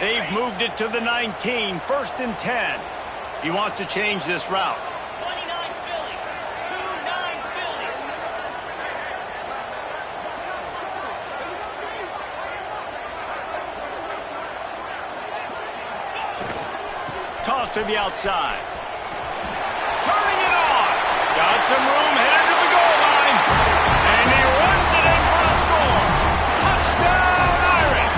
They've moved it to the 19, 1st and 10. He wants to change this route. 29 Philly. 2-9 Philly. Toss to the outside. Turning it on. Got some room, headed to the goal line. And he runs it in for the score. Touchdown, Irish.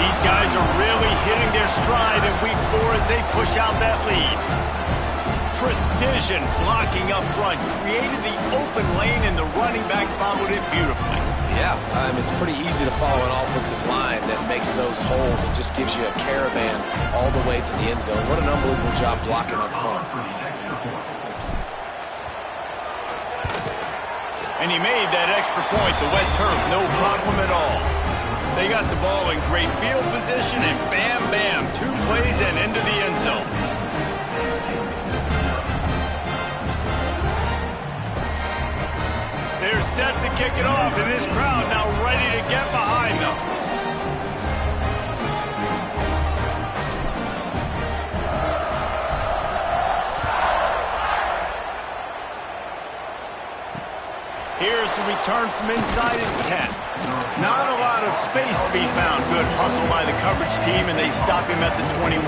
These guys are really hitting their stride in week 4 as they push out that lead. Precision blocking up front created the open lane, and the running back followed it beautifully. Yeah, it's pretty easy to follow an offensive line that makes those holes and just gives you a caravan all the way to the end zone. What an unbelievable job blocking up front. And he made that extra point, the wet turf, no problem at all. They got the ball in great field position, and bam, bam, 2 plays and into the end zone. They're set to kick it off, and this crowd now ready to get behind them. Here's the return from inside his 10. Not a lot of space to be found. Good hustle by the coverage team, and they stop him at the 21.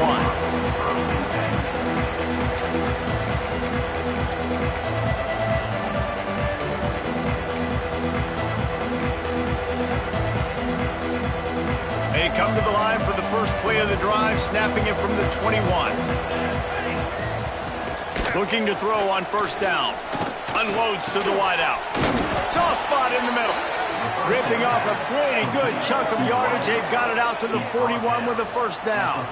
They come to the line for the first play of the drive, snapping it from the 21. Looking to throw on 1st down. Unloads to the wideout. Soft spot in the middle. Ripping off a pretty good chunk of yardage. They've got it out to the 41 with a 1st down.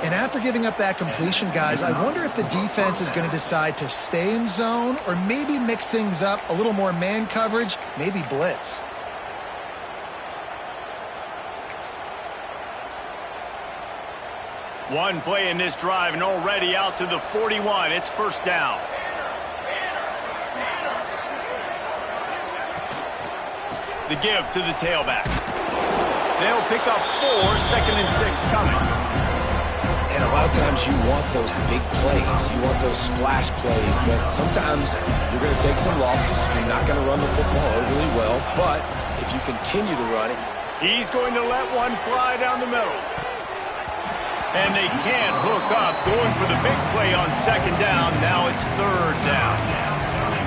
And after giving up that completion, guys, I wonder if the defense is going to decide to stay in zone or maybe mix things up, a little more man coverage, maybe blitz. One play in this drive and already out to the 41. It's 1st down. The give to the tailback. They'll pick up 4, 2nd and 6 coming. And a lot of times you want those big plays. You want those splash plays. But sometimes you're going to take some losses. You're not going to run the football overly well. But if you continue to run it. He's going to let one fly down the middle. And they can't hook up. Going for the big play on 2nd down. Now it's 3rd down.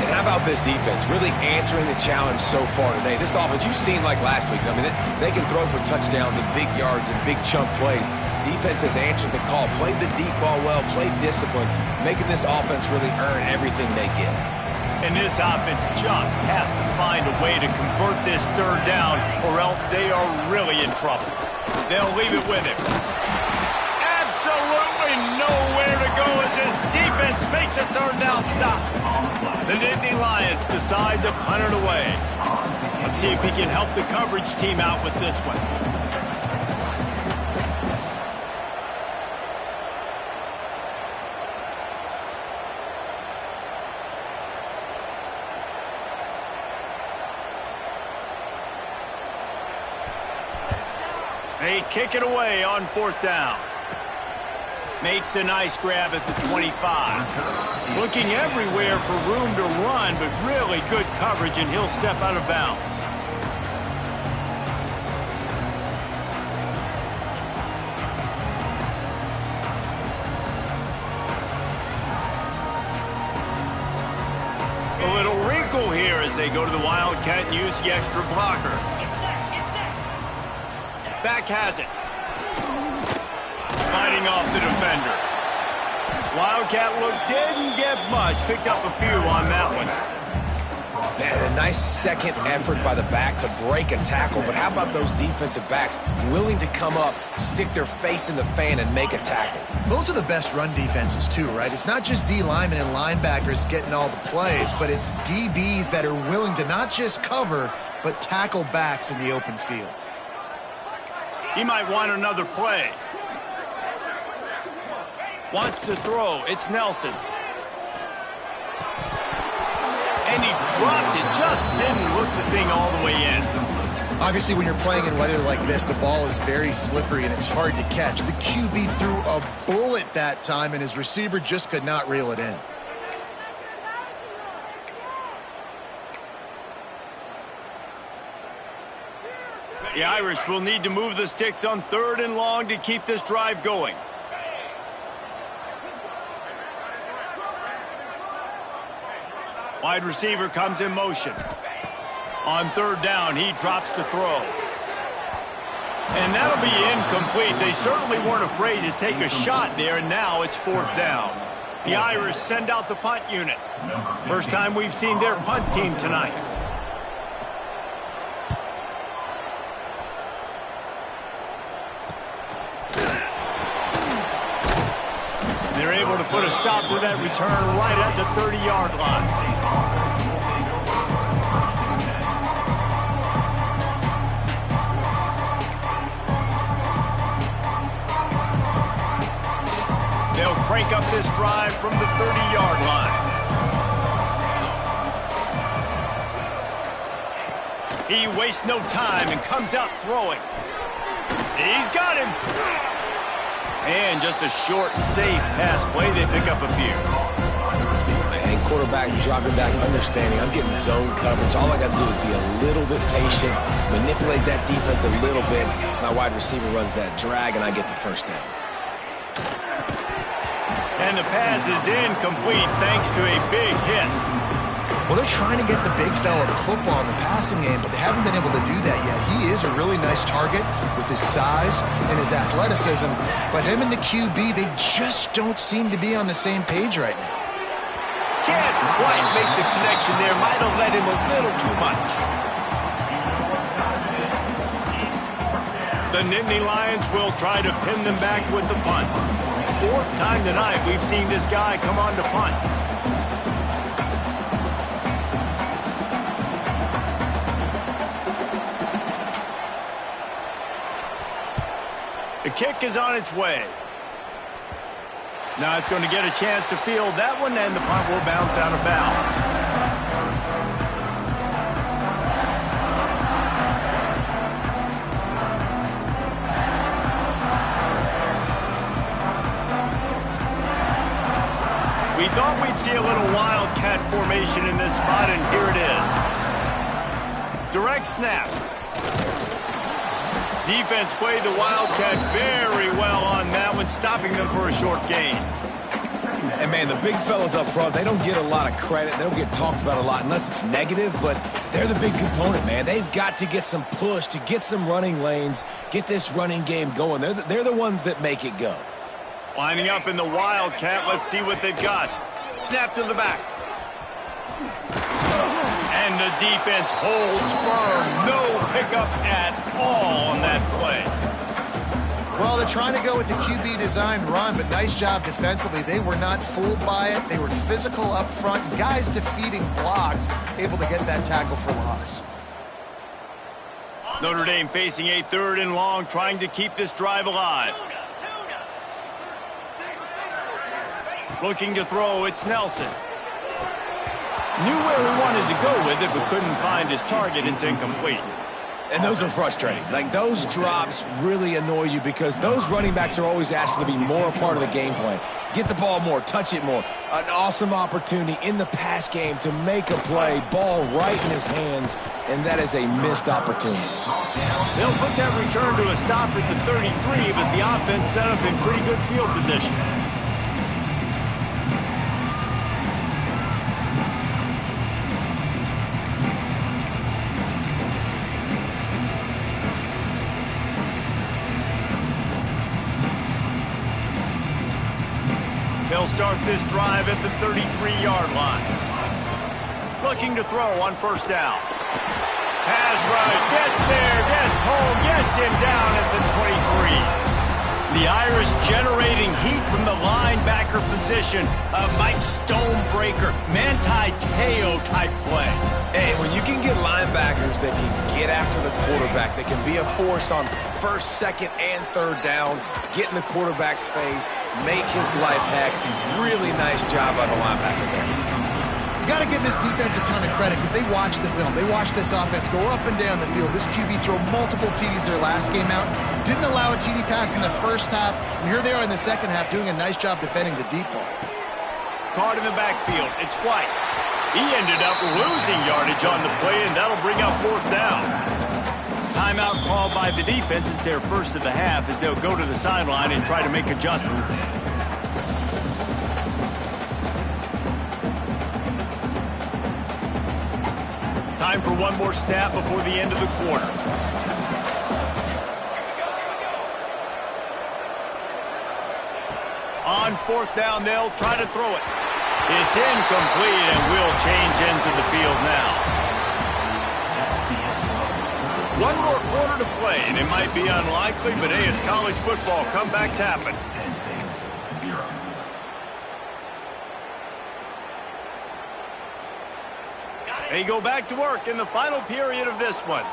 And how about this defense really answering the challenge so far today? This offense, you've seen like last week. I mean, they can throw for touchdowns and big yards and big chunk plays. Defense has answered the call, played the deep ball well, played discipline, making this offense really earn everything they get. And this offense just has to find a way to convert this 3rd down, or else they are really in trouble. They'll leave it with him. Absolutely nowhere to go as this defense makes a 3rd down stop. The Nittany Lions decide to punt it away. Let's see if he can help the coverage team out with this one. They kick it away on 4th down. Makes a nice grab at the 25. Looking everywhere for room to run, but really good coverage, and he'll step out of bounds. A little wrinkle here as they go to the Wildcat and use the extra blocker. Back has it. Fighting off the defender. Wildcat look didn't get much. Picked up a few on that one. Man, a nice second effort by the back to break a tackle. But how about those defensive backs willing to come up, stick their face in the fan, and make a tackle? Those are the best run defenses too, right? It's not just D linemen and linebackers getting all the plays, but it's DBs that are willing to not just cover, but tackle backs in the open field. He might want another play. Wants to throw. It's Nelson. And he dropped it. Just didn't look the thing all the way in. Obviously, when you're playing in weather like this, the ball is very slippery and it's hard to catch. The QB threw a bullet that time, and his receiver just could not reel it in. The Irish will need to move the sticks on 3rd and long to keep this drive going. Wide receiver comes in motion. On 3rd down, he drops to throw. And that'll be incomplete. They certainly weren't afraid to take a shot there, and now it's 4th down. The Irish send out the punt unit. First time we've seen their punt team tonight. They're able to put a stop to that return right at the 30-yard line. They'll crank up this drive from the 30-yard line. He wastes no time and comes out throwing. He's got him. And just a short, safe pass play. They pick up a few. And quarterback dropping back, understanding I'm getting zone coverage. All I got to do is be a little bit patient, manipulate that defense a little bit. My wide receiver runs that drag, and I get the first down. And the pass is incomplete thanks to a big hit. Well, they're trying to get the big fella the football in the passing game, but they haven't been able to do that yet. He is a really nice target with his size and his athleticism, but him and the QB, they just don't seem to be on the same page right now. Can't quite make the connection there. Might have led him a little too much. The Nittany Lions will try to pin them back with the punt. 4th time tonight we've seen this guy come on to punt. The kick is on its way. Not going to get a chance to field that one, and the punt will bounce out of bounds. We thought we'd see a little wildcat formation in this spot, and here it is. Direct snap. Defense played the Wildcat very well on that one, stopping them for a short gain. And, man, the big fellas up front, they don't get a lot of credit. They don't get talked about a lot unless it's negative, but they're the big component, man. They've got to get some push, to get some running lanes, get this running game going. They're the ones that make it go. Lining up in the Wildcat, let's see what they've got. Snap to the back. And the defense holds firm. No pickup at all on that play. Well, they're trying to go with the QB designed run, but nice job defensively. They were not fooled by it. They were physical up front. Guys defeating blocks, able to get that tackle for loss. Notre Dame facing a 3rd and long, trying to keep this drive alive. Looking to throw, it's Nelson. Knew where he wanted to go with it, but couldn't find his target. It's incomplete. And those are frustrating. Like, those drops really annoy you because those running backs are always asking to be more a part of the game plan. Get the ball more, touch it more. An awesome opportunity in the pass game to make a play, ball right in his hands, and that is a missed opportunity. They'll put that return to a stop at the 33, but the offense set up in pretty good field position. They'll start this drive at the 33-yard line. Looking to throw on 1st down. Pass rush, gets there, gets home, gets him down at the 23. The Irish generating heat from the linebacker position. A Mike Stonebreaker, Manti Te'o type play. Hey, when you can get linebackers that can get after the quarterback, that can be a force on 1st, 2nd, and 3rd down, get in the quarterback's face, make his life heck. Really nice job by the linebacker there. You got to give this defense a ton of credit because they watch the film. They watch this offense go up and down the field. This QB throw multiple TDs their last game out. Didn't allow a TD pass in the first half. And here they are in the second half doing a nice job defending the deep ball. Caught in the backfield. It's White. He ended up losing yardage on the play, and that'll bring up 4th down. Timeout called by the defense. It's their first of the half as they'll go to the sideline and try to make adjustments. Time for one more snap before the end of the quarter. On 4th down, they'll try to throw it. It's incomplete and will change ends of the field now. One more quarter to play, and it might be unlikely, but hey, it's college football. Comebacks happen. They go back to work in the final period of this one.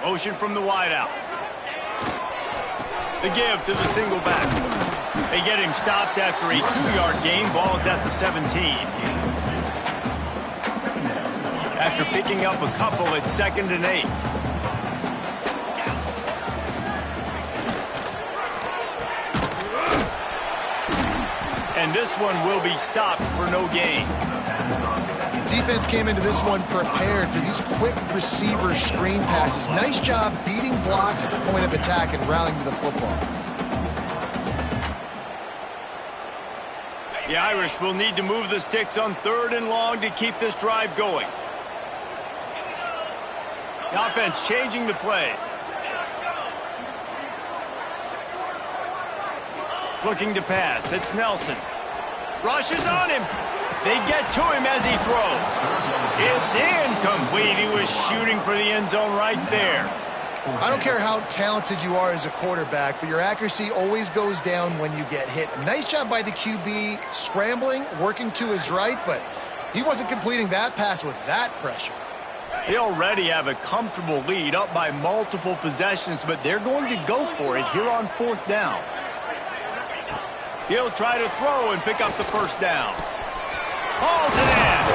Motion from the wideout. The give to the single back. They get him stopped after a 2-yard gain. Ball is at the 17. After picking up a couple, it's 2nd and 8. And this one will be stopped for no gain. Defense came into this one prepared for these quick receiver screen passes. Nice job beating blocks at the point of attack and rallying to the football. The Irish will need to move the sticks on 3rd and long to keep this drive going. The offense changing the play. Looking to pass. It's Nelson. Rushes on him. They get to him as he throws. It's incomplete. He was shooting for the end zone right there. I don't care how talented you are as a quarterback, but your accuracy always goes down when you get hit. Nice job by the QB scrambling, working to his right, but he wasn't completing that pass with that pressure. They already have a comfortable lead, up by multiple possessions, but they're going to go for it here on 4th down. He'll try to throw and pick up the 1st down. Hauls it in.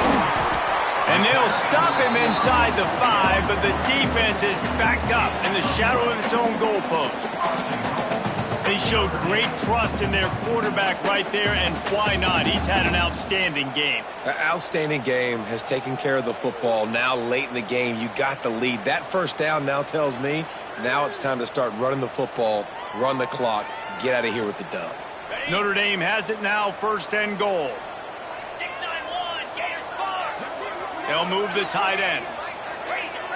And they'll stop him inside the 5, but the defense is backed up in the shadow of its own goalpost. They showed great trust in their quarterback right there, and why not? He's had an outstanding game. An outstanding game, has taken care of the football. Now late in the game, you got the lead. That 1st down now tells me now it's time to start running the football, run the clock, get out of here with the dub. Notre Dame has it now, 1st and goal. 6-9-1, Gators score. They'll move the tight end. Razor.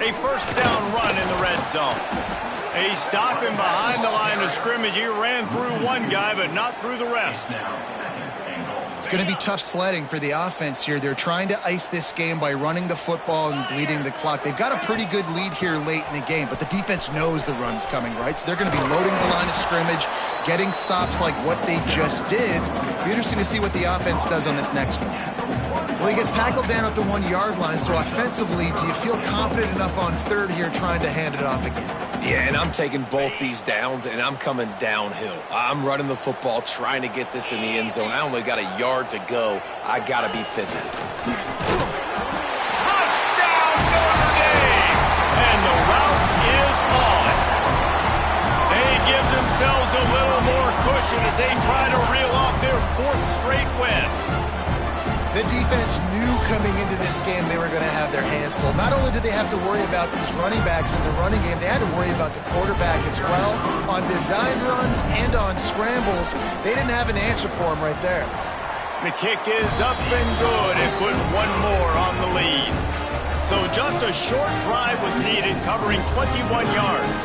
A 1st down run in the red zone. They stop him behind the line of scrimmage. He ran through one guy, but not through the rest. It's going to be tough sledding for the offense here. They're trying to ice this game by running the football and bleeding the clock. They've got a pretty good lead here late in the game, but the defense knows the run's coming, right? So they're going to be loading the line of scrimmage, getting stops like what they just did. It'll be interesting to see what the offense does on this next one. Well, he gets tackled down at the 1-yard line, so offensively, do you feel confident enough on 3rd here trying to hand it off again? Yeah, and I'm taking both these downs, and I'm coming downhill. I'm running the football, trying to get this in the end zone. I only got a yard to go. I got to be physical. Touchdown, Notre Dame! And the route is on. They give themselves a little more cushion as they try to reel off their 4th straight win. The defense knew coming into this game they were going to have their hands full. Not only did they have to worry about these running backs in the running game, they had to worry about the quarterback as well. On design runs and on scrambles, they didn't have an answer for him right there. The kick is up and good and put one more on the lead. So just a short drive was needed, covering 21 yards.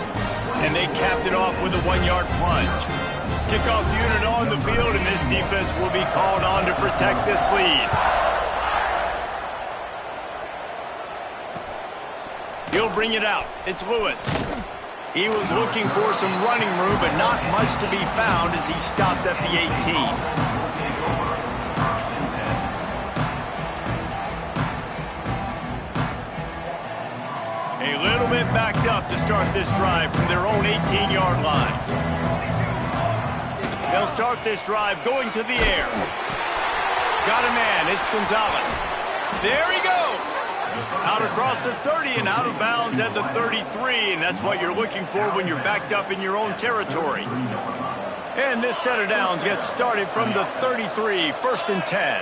And they capped it off with a 1-yard plunge. Kickoff unit on the field, and this defense will be called on to protect this lead. He'll bring it out. It's Lewis. He was looking for some running room, but not much to be found as he stopped at the 18. A little bit backed up to start this drive from their own 18-yard line. They'll start this drive going to the air. Got a man. It's Gonzalez. There he goes. Out across the 30 and out of bounds at the 33, and that's what you're looking for when you're backed up in your own territory. And this set of downs gets started from the 33, 1st and 10.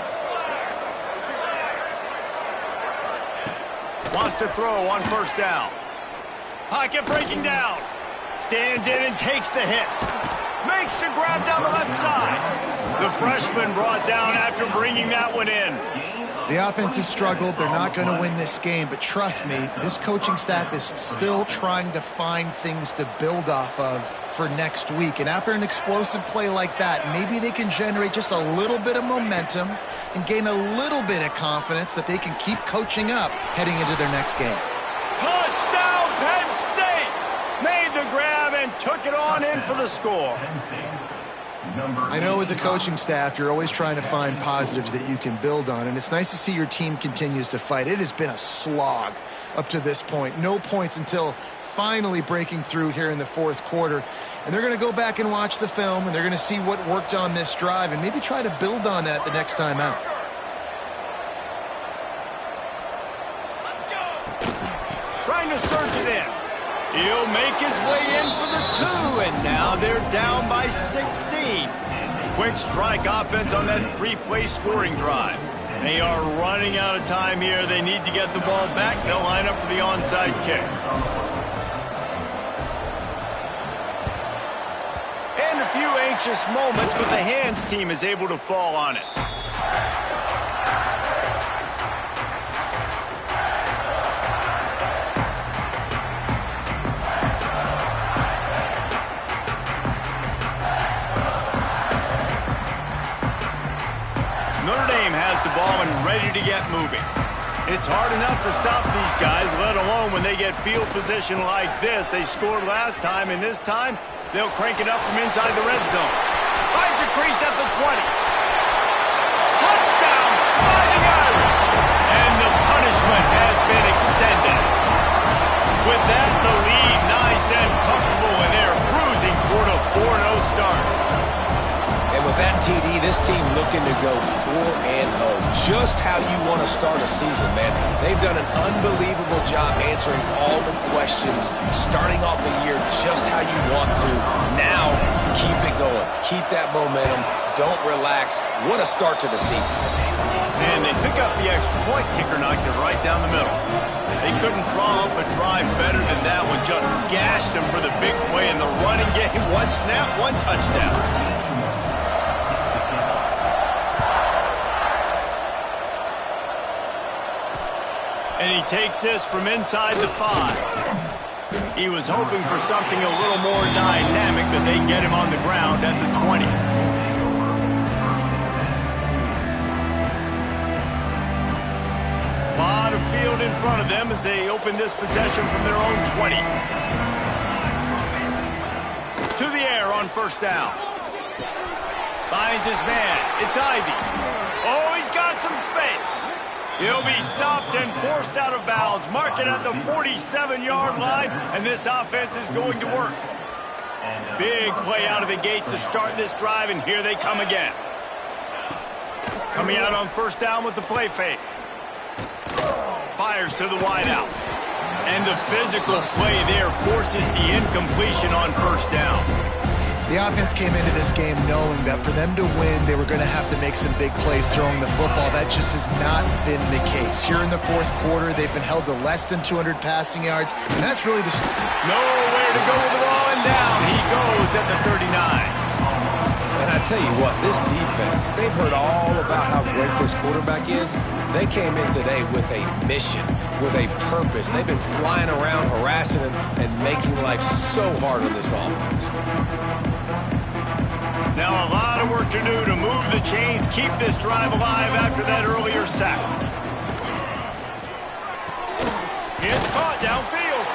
Wants to throw on 1st down. Pocket breaking down. Stands in and takes the hit. Makes the grab down the left side. The freshman brought down after bringing that one in. The offense has struggled. They're not going to win this game, but trust me, this coaching staff is still trying to find things to build off of for next week. And after an explosive play like that, maybe they can generate just a little bit of momentum and gain a little bit of confidence that they can keep coaching up heading into their next game. Touchdown, Penn State! Made the grab and took it on in for the score. I know as a coaching staff, you're always trying to find positives that you can build on, and it's nice to see your team continues to fight. It has been a slog up to this point. No points until finally breaking through here in the 4th quarter. And they're going to go back and watch the film, and they're going to see what worked on this drive and maybe try to build on that the next time out. Trying to surge it in. He'll make his way in for the 2, and now they're down by 16. Quick strike offense on that 3-play scoring drive. They are running out of time here. They need to get the ball back. They'll line up for the onside kick. And a few anxious moments, but the hands team is able to fall on it. Notre Dame has the ball and ready to get moving. It's hard enough to stop these guys, let alone when they get field position like this. They scored last time, and this time they'll crank it up from inside the red zone. Finds a crease at the 20. Touchdown, Fighting Irish! And the punishment has been extended. With that, the lead nice and comfortable, and they're cruising toward a 4-0 start. And with that TD, this team looking to go 4-0. Just how you want to start a season, man. They've done an unbelievable job answering all the questions, starting off the year just how you want to. Now, keep it going. Keep that momentum. Don't relax. What a start to the season. And they pick up the extra point. Kicker knocked it right down the middle. They couldn't draw up a drive better than that one. Just gashed them for the big play in the running game. One snap, one touchdown. And he takes this from inside the 5. He was hoping for something a little more dynamic, but they get him on the ground at the 20. A lot of field in front of them as they open this possession from their own 20. To the air on 1st down. Finds his man. It's Ivy. Oh, he's got some space. He'll be stopped and forced out of bounds. Mark it at the 47-yard line, and this offense is going to work. Big play out of the gate to start this drive, and here they come again. Coming out on 1st down with the play fake. Fires to the wideout. And the physical play there forces the incompletion on 1st down. The offense came into this game knowing that for them to win, they were going to have to make some big plays throwing the football. That just has not been the case. Here in the 4th quarter, they've been held to less than 200 passing yards, and that's really the... Nowhere to go with the ball, and down he goes at the 39. And I tell you what, this defense, they've heard all about how great this quarterback is. They came in today with a mission, with a purpose. They've been flying around, harassing him, and making life so hard on this offense. Now a lot of work to do to move the chains, keep this drive alive after that earlier sack. It's caught downfield.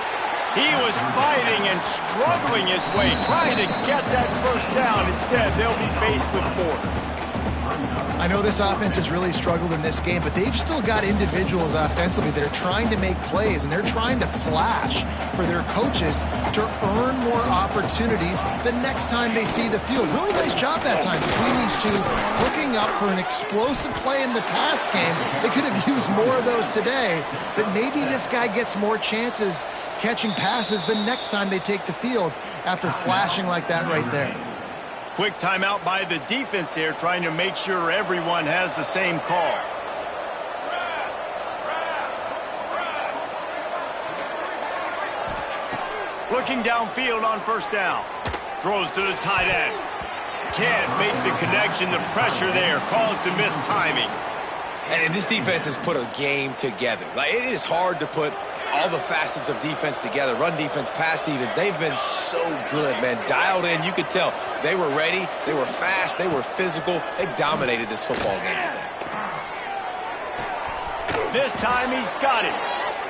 He was fighting and struggling his way, trying to get that 1st down. Instead, they'll be faced with 4th. I I know this offense has really struggled in this game, but they've still got individuals offensively that are trying to make plays, and they're trying to flash for their coaches to earn more opportunities the next time they see the field. Really nice job that time between these two, hooking up for an explosive play in the pass game. They could have used more of those today, but maybe this guy gets more chances catching passes the next time they take the field after flashing like that right there. Quick timeout by the defense there, trying to make sure everyone has the same call. Looking downfield on first down. Throws to the tight end. Can't make the connection. The pressure there caused the missed timing. And this defense has put a game together. Like, it is hard to put all the facets of defense together. Run defense, pass defense. They've been so good, man. Dialed in. You could tell they were ready. They were fast. They were physical. They dominated this football game today. This time he's got it.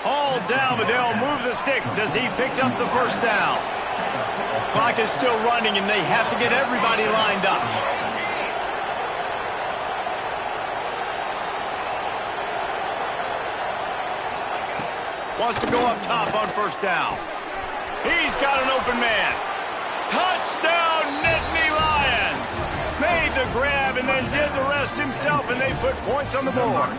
All down, but they'll move the sticks as he picks up the first down. Clock is still running, and they have to get everybody lined up. Wants to go up top on first down. He's got an open man. Touchdown, Nittany Lions! Made the grab and then did the rest himself, and they put points on the board.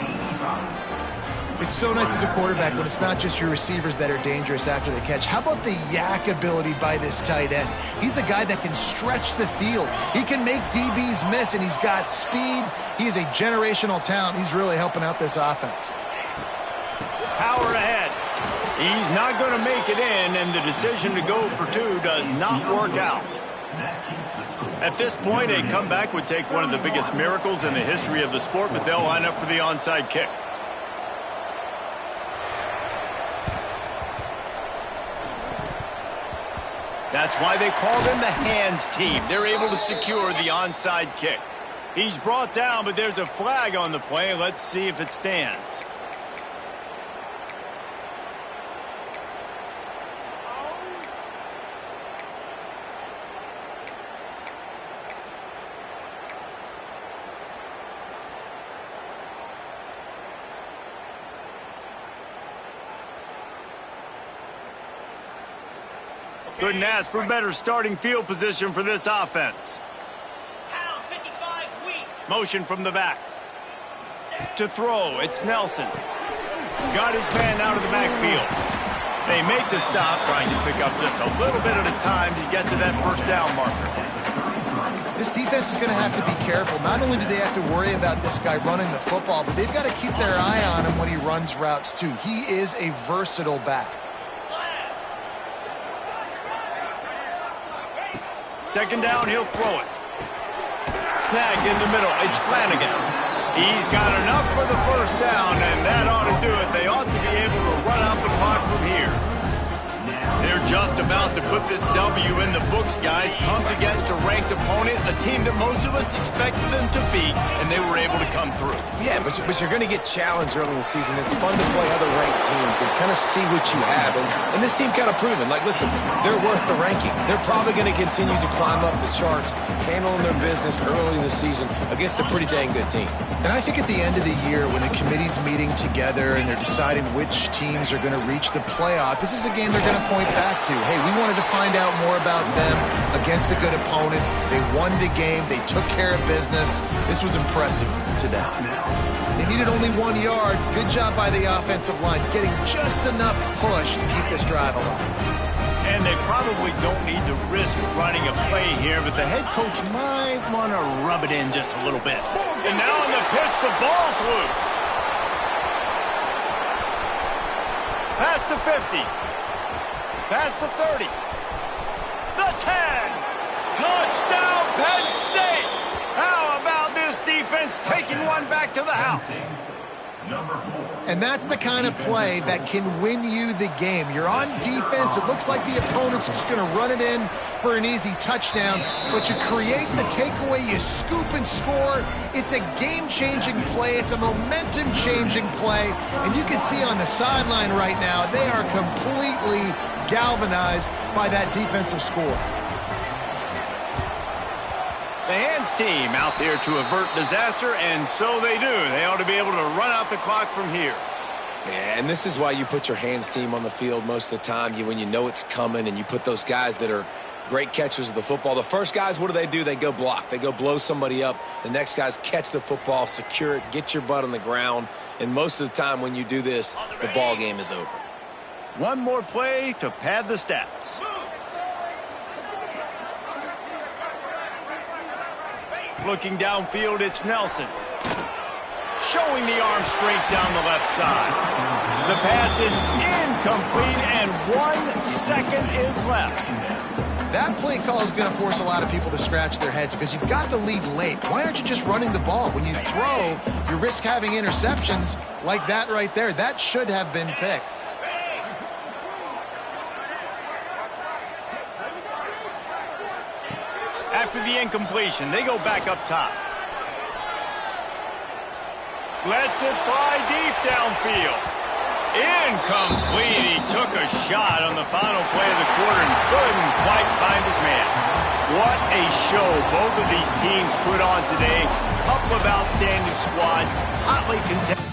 It's so nice as a quarterback when it's not just your receivers that are dangerous after the catch. How about the yak ability by this tight end? He's a guy that can stretch the field. He can make DBs miss, and he's got speed. He is a generational talent. He's really helping out this offense. Power ahead. He's not going to make it in, and the decision to go for two does not work out. At this point, a comeback would take one of the biggest miracles in the history of the sport, but they'll line up for the onside kick. That's why they call them the hands team. They're able to secure the onside kick. He's brought down, but there's a flag on the play. Let's see if it stands. Couldn't ask for better starting field position for this offense. Pound 55 weak. Motion from the back. To throw, it's Nelson. Got his man out of the backfield. They make the stop, trying to pick up just a little bit at a time to get to that first down marker. This defense is going to have to be careful. Not only do they have to worry about this guy running the football, but they've got to keep their eye on him when he runs routes too. He is a versatile back. Second down, he'll throw it. Snagged in the middle, it's Flanagan. He's got enough for the first down, and that ought to do it. They ought to be able to run out the clock from here. They're just about to put this W in the books, guys. Comes against a ranked opponent, a team that most of us expected them to beat, and they were able to come through. Yeah, but you're going to get challenged early in the season. It's fun to play other ranked teams and kind of see what you have. And this team kind of proven, like, listen, they're worth the ranking. They're probably going to continue to climb up the charts, handling their business early in the season against a pretty dang good team. And I think at the end of the year, when the committee's meeting together and they're deciding which teams are going to reach the playoff, this is a game they're going to point back to. Hey, we wanted to find out more about them against a good opponent. They won the game. They took care of business. This was impressive to them. They needed only 1 yard. Good job by the offensive line, getting just enough push to keep this drive alive. And they probably don't need to risk running a play here, but the head coach might want to rub it in just a little bit. And now on the pitch, the ball's loose. Pass to 50. Pass to 30. The 10. Touchdown, Penn State. How about this defense taking one back to the house? And that's the kind of play that can win you the game. You're on defense. It looks like the opponent's just going to run it in for an easy touchdown, but you create the takeaway, you scoop and score. It's a game-changing play. It's a momentum-changing play. And you can see on the sideline right now, they are completely galvanized by that defensive score. The hands defense team out there to avert disaster, and so they do. They ought to be able to run out the clock from here. Yeah, and this is why you put your hands team on the field most of the time. When you know it's coming, and you put those guys that are great catchers of the football. The first guys, what do? They go block. They go blow somebody up. The next guys catch the football, secure it, get your butt on the ground. And most of the time when you do this, the ball game is over. One more play to pad the stats. Looking downfield, it's Nelson. Showing the arm strength down the left side. The pass is incomplete, and 1 second is left. That play call is going to force a lot of people to scratch their heads because you've got the lead late. Why aren't you just running the ball? When you throw, you risk having interceptions like that right there. That should have been picked. After the incompletion, they go back up top. Lets it fly deep downfield. Incomplete. He took a shot on the final play of the quarter and couldn't quite find his man. What a show both of these teams put on today. Couple of outstanding squads, hotly contested.